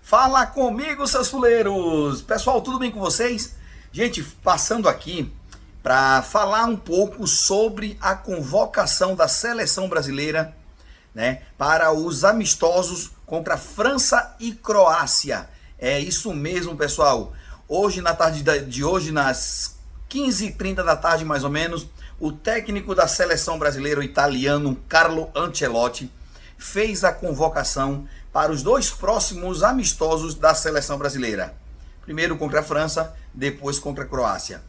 Fala comigo, seus fuleiros! Pessoal, tudo bem com vocês? Gente, passando aqui para falar um pouco sobre a convocação da seleção brasileira, né, para os amistosos contra França e Croácia. É isso mesmo, pessoal. Hoje, na tarde de hoje, nas 15h30 da tarde, mais ou menos, o técnico da seleção brasileira, o italiano Carlo Ancelotti, fez a convocação para os dois próximos amistosos da seleção brasileira. Primeiro contra a França, depois contra a Croácia.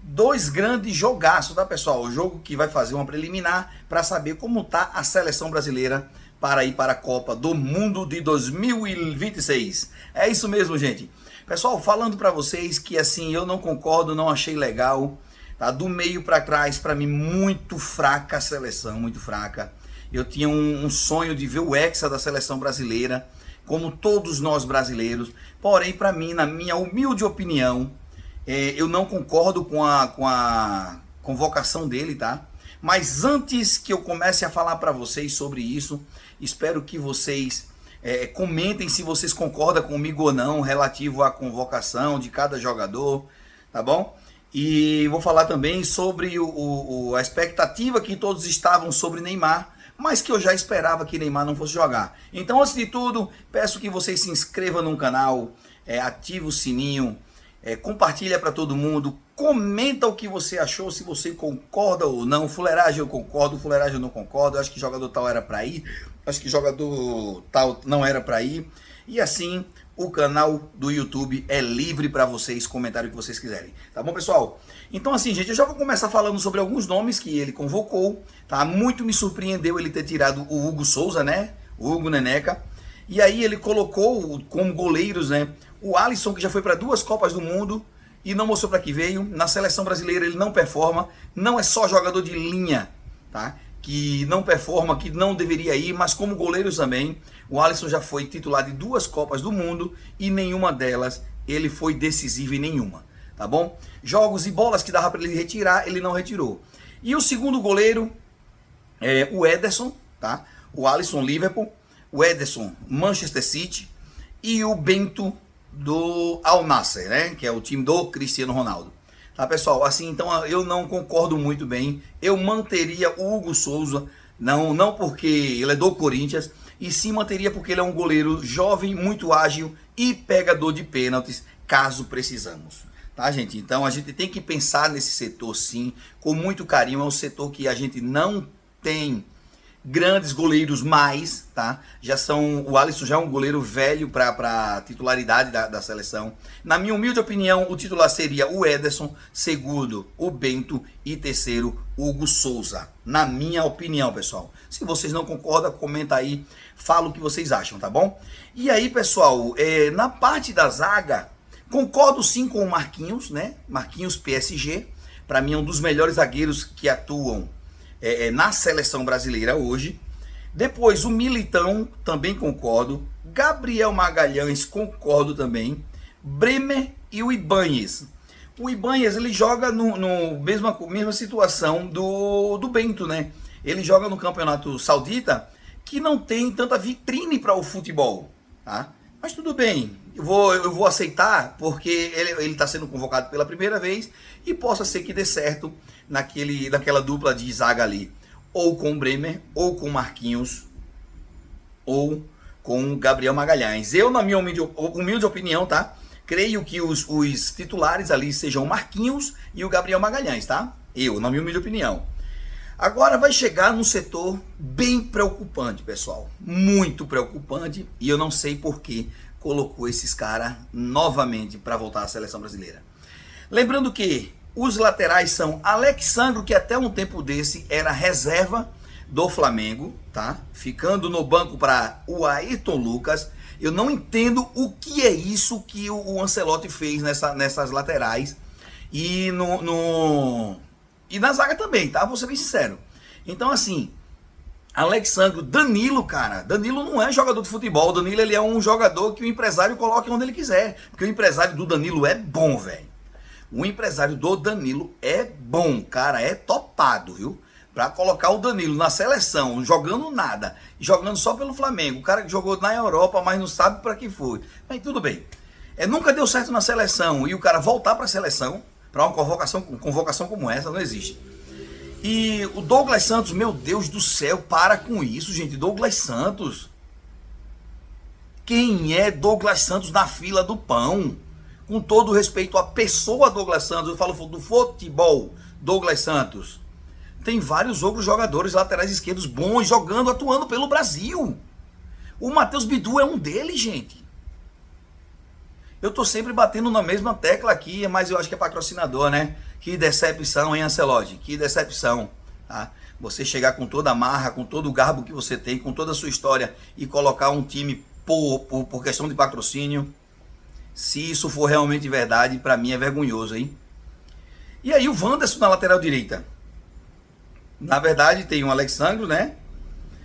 Dois grandes jogaços, tá, pessoal? O jogo que vai fazer uma preliminar para saber como tá a seleção brasileira para ir para a Copa do Mundo de 2026. É isso mesmo, gente. Pessoal, falando para vocês que assim, eu não concordo, não achei legal, tá? Do meio para trás, para mim, muito fraca a seleção, muito fraca. Eu tinha um sonho de ver o Hexa da seleção brasileira, como todos nós brasileiros. Porém, para mim, na minha humilde opinião, eu não concordo com a convocação dele, tá? Mas antes que eu comece a falar para vocês sobre isso, espero que vocês comentem se vocês concordam comigo ou não relativo à convocação de cada jogador, tá bom? E vou falar também sobre a expectativa que todos estavam sobre Neymar, mas que eu já esperava que Neymar não fosse jogar. Então, antes de tudo, peço que vocês se inscrevam no canal, ative o sininho, compartilha para todo mundo, comenta o que você achou, se você concorda ou não. Fuleiragem eu concordo, fuleiragem eu não concordo, acho que jogador tal era para ir, acho que jogador tal não era para ir. E assim, o canal do YouTube é livre para vocês comentarem o que vocês quiserem. Tá bom, pessoal? Então assim, gente, eu já vou começar falando sobre alguns nomes que ele convocou, tá? Muito me surpreendeu ele ter tirado o Hugo Souza, né? O Hugo Neneca. E aí ele colocou como goleiros, né? O Alisson, que já foi para 2 Copas do Mundo e não mostrou para que veio. Na seleção brasileira ele não performa, não é só jogador de linha, tá? Que não performa, que não deveria ir, mas como goleiros também. O Alisson já foi titular de 2 Copas do Mundo e nenhuma delas ele foi decisivo em nenhuma, tá bom? Jogos e bolas que dava para ele retirar, ele não retirou. E o segundo goleiro é o Ederson, tá? O Alisson, Liverpool, o Ederson, Manchester City e o Bento do Al Nassr, né? Que é o time do Cristiano Ronaldo. Tá, pessoal? Assim, então eu não concordo muito bem. Eu manteria o Hugo Souza, não porque ele é do Corinthians, e sim manteria porque ele é um goleiro jovem, muito ágil e pegador de pênaltis, caso precisamos. Tá, gente? Então a gente tem que pensar nesse setor, sim, com muito carinho. É um setor que a gente não tem grandes goleiros mais, tá? O Alisson já é um goleiro velho para titularidade da seleção. Na minha humilde opinião, o titular seria o Ederson, segundo o Bento e terceiro o Hugo Souza. Na minha opinião, pessoal. Se vocês não concordam, comenta aí, fala o que vocês acham, tá bom? E aí, pessoal, na parte da zaga, concordo sim com o Marquinhos, né? Marquinhos PSG, para mim é um dos melhores zagueiros que atuam na seleção brasileira hoje. Depois o Militão, também concordo. Gabriel Magalhães, concordo também. Bremer e o Ibáñez. O Ibáñez, ele joga no mesma situação do Bento, né? Ele joga no Campeonato Saudita, que não tem tanta vitrine para o futebol, tá? Mas tudo bem, eu vou aceitar, porque ele está sendo convocado pela primeira vez e possa ser que dê certo naquela dupla de zaga ali, ou com o Bremer, ou com o Marquinhos, ou com o Gabriel Magalhães. Eu, na minha humilde opinião, tá? Creio que os titulares ali sejam o Marquinhos e o Gabriel Magalhães, tá? Eu, na minha humilde opinião. Agora vai chegar num setor bem preocupante, pessoal. Muito preocupante, e eu não sei por que colocou esses caras novamente para voltar à seleção brasileira. Lembrando que os laterais são Alex Sandro, que até um tempo desse era reserva do Flamengo, tá? Ficando no banco para o Ayrton Lucas. Eu não entendo o que é isso que o Ancelotti fez nessas laterais. E e na zaga também, tá? Vou ser bem sincero. Então, assim, Alex Sandro, Danilo, cara. Danilo não é jogador de futebol. Danilo, ele é um jogador que o empresário coloca onde ele quiser. Porque o empresário do Danilo é bom, velho. O empresário do Danilo é bom, cara. É topado, viu? para colocar o Danilo na seleção, jogando nada, jogando só pelo Flamengo, o cara que jogou na Europa, mas não sabe para que foi. Mas tudo bem. Nunca deu certo na seleção e o cara voltar para a seleção, para uma convocação como essa, não existe. E o Douglas Santos, meu Deus do céu, para com isso, gente. Douglas Santos. Quem é Douglas Santos na fila do pão? Com todo respeito à pessoa Douglas Santos, eu falo do futebol Douglas Santos. Tem vários outros jogadores laterais esquerdos bons, jogando, atuando pelo Brasil. O Matheus Bidu é um deles, gente. Eu tô sempre batendo na mesma tecla aqui, mas eu acho que é patrocinador, né? Que decepção, hein, Ancelotti? Que decepção, tá? Você chegar com toda a marra, com todo o garbo que você tem, com toda a sua história e colocar um time por questão de patrocínio. Se isso for realmente verdade, pra mim é vergonhoso, hein? E aí o Wanderson na lateral direita. Na verdade tem o Alexandre, né?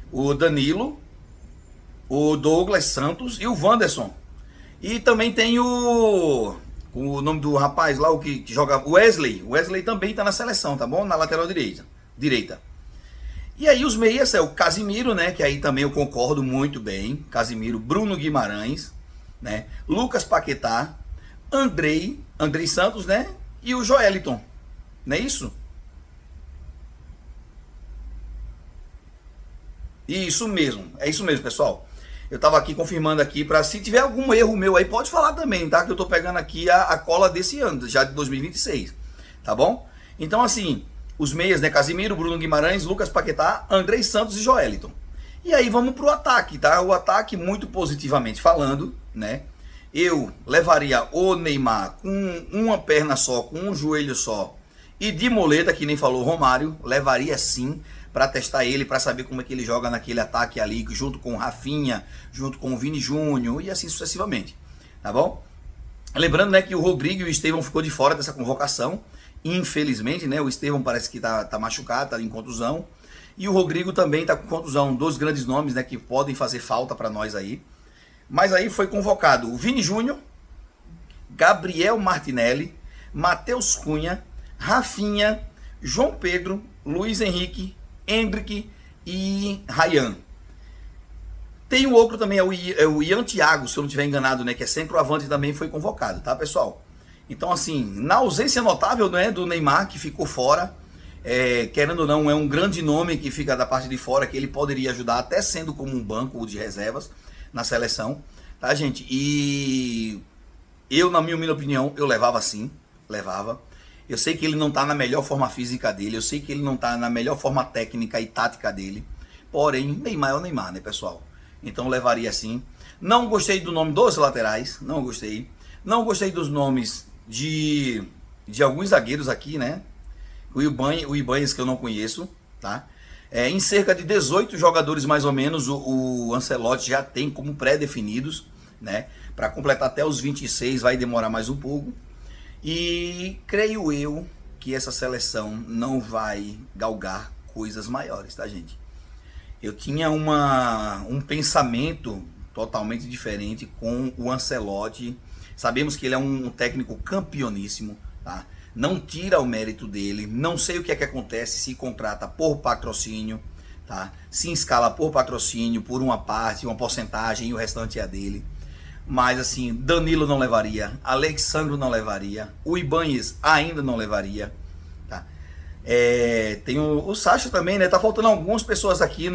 O Danilo, o Douglas Santos e o Wanderson. E também tem o nome do rapaz lá, o que joga, o Wesley. O Wesley também tá na seleção, tá bom? Na lateral direita. E aí os meias é o Casimiro, né? Que aí também eu concordo muito bem. Casimiro, Bruno Guimarães, né? Lucas Paquetá, Andrei Santos, né? E o Joeliton. Não é isso? Isso mesmo, é isso mesmo, pessoal. Eu tava aqui confirmando aqui para se tiver algum erro meu aí, pode falar também, tá? Que eu tô pegando aqui a cola desse ano, já de 2026, tá bom? Então assim, os meias, né? Casimiro, Bruno Guimarães, Lucas Paquetá, Andrei Santos e Joeliton. E aí vamos pro ataque, tá? O ataque, muito positivamente falando, né? Eu levaria o Neymar com uma perna só, com um joelho só e de moleta, que nem falou o Romário, levaria sim para testar ele, para saber como é que ele joga naquele ataque ali, junto com o Rafinha, junto com o Vini Júnior e assim sucessivamente, tá bom? Lembrando, né, que o Rodrigo e o Estevão ficou de fora dessa convocação, infelizmente, né? O Estevão parece que tá machucado, tá em contusão, e o Rodrigo também tá com contusão, dois grandes nomes, né, que podem fazer falta para nós aí. Mas aí foi convocado o Vini Júnior, Gabriel Martinelli, Matheus Cunha, Rafinha, João Pedro, Luiz Henrique, Endrick e Ryan. Tem o outro também, é o Ian Thiago, se eu não estiver enganado, né, que é centroavante, também foi convocado, tá, pessoal? Então, assim, na ausência notável, né, do Neymar, que ficou fora, querendo ou não, é um grande nome que fica da parte de fora, que ele poderia ajudar, até sendo como um banco de reservas na seleção, tá, gente? E eu, na minha humilde opinião, eu levava sim, levava. Eu sei que ele não tá na melhor forma física dele, eu sei que ele não tá na melhor forma técnica e tática dele, porém, Neymar é o Neymar, né, pessoal? Então levaria sim. Não gostei do nome dos laterais, não gostei. Não gostei dos nomes de alguns zagueiros aqui, né? O Ibanez, que eu não conheço, tá? Em cerca de 18 jogadores mais ou menos, o Ancelotti já tem como pré-definidos, né? Para completar até os 26 vai demorar mais um pouco. E creio eu que essa seleção não vai galgar coisas maiores, tá, gente? Eu tinha um pensamento totalmente diferente com o Ancelotti. Sabemos que ele é um técnico campeoníssimo, tá? Não tira o mérito dele. Não sei o que é que acontece se contrata por patrocínio, tá? Se escala por patrocínio, por uma parte, uma porcentagem e o restante é a dele. Mas assim, Danilo não levaria, Alexandre não levaria, o Ibanez ainda não levaria, tá? Tem o Sacha também, né? Tá faltando algumas pessoas aqui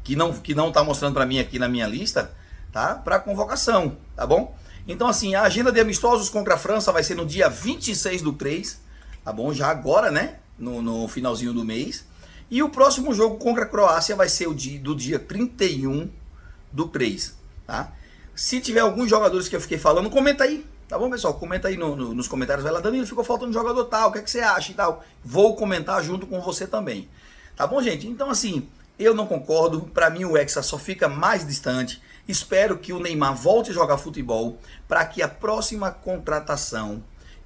que não tá mostrando para mim aqui na minha lista, tá? Para convocação, tá bom? Então assim, a agenda de amistosos contra a França vai ser no dia 26/3, tá bom? Já agora, né? No finalzinho do mês. E o próximo jogo contra a Croácia vai ser do dia 31/3. Tá? Se tiver alguns jogadores que eu fiquei falando, comenta aí, tá bom, pessoal? Comenta aí nos comentários, vai lá, Danilo, ficou faltando jogador tal, o que é que você acha e tal. Vou comentar junto com você também, tá bom, gente? Então assim, eu não concordo, pra mim o Hexa só fica mais distante. Espero que o Neymar volte a jogar futebol para que a próxima contratação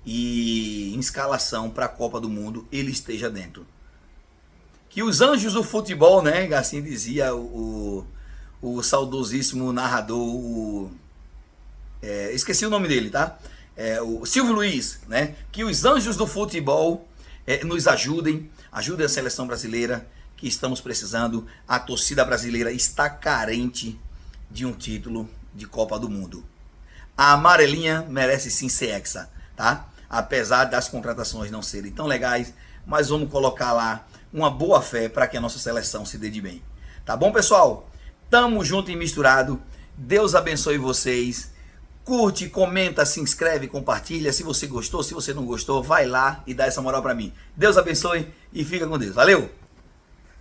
e escalação para a Copa do Mundo ele esteja dentro. Que os anjos do futebol, né, assim dizia o saudosíssimo narrador, esqueci o nome dele, tá? O Silvio Luiz, né? Que os anjos do futebol nos ajudem a seleção brasileira, que estamos precisando. A torcida brasileira está carente de um título de Copa do Mundo. A amarelinha merece sim ser hexa, tá? Apesar das contratações não serem tão legais, mas vamos colocar lá uma boa fé para que a nossa seleção se dê de bem. Tá bom, pessoal? Tamo junto e misturado. Deus abençoe vocês. Curte, comenta, se inscreve, compartilha. Se você gostou, se você não gostou, vai lá e dá essa moral para mim. Deus abençoe e fica com Deus. Valeu!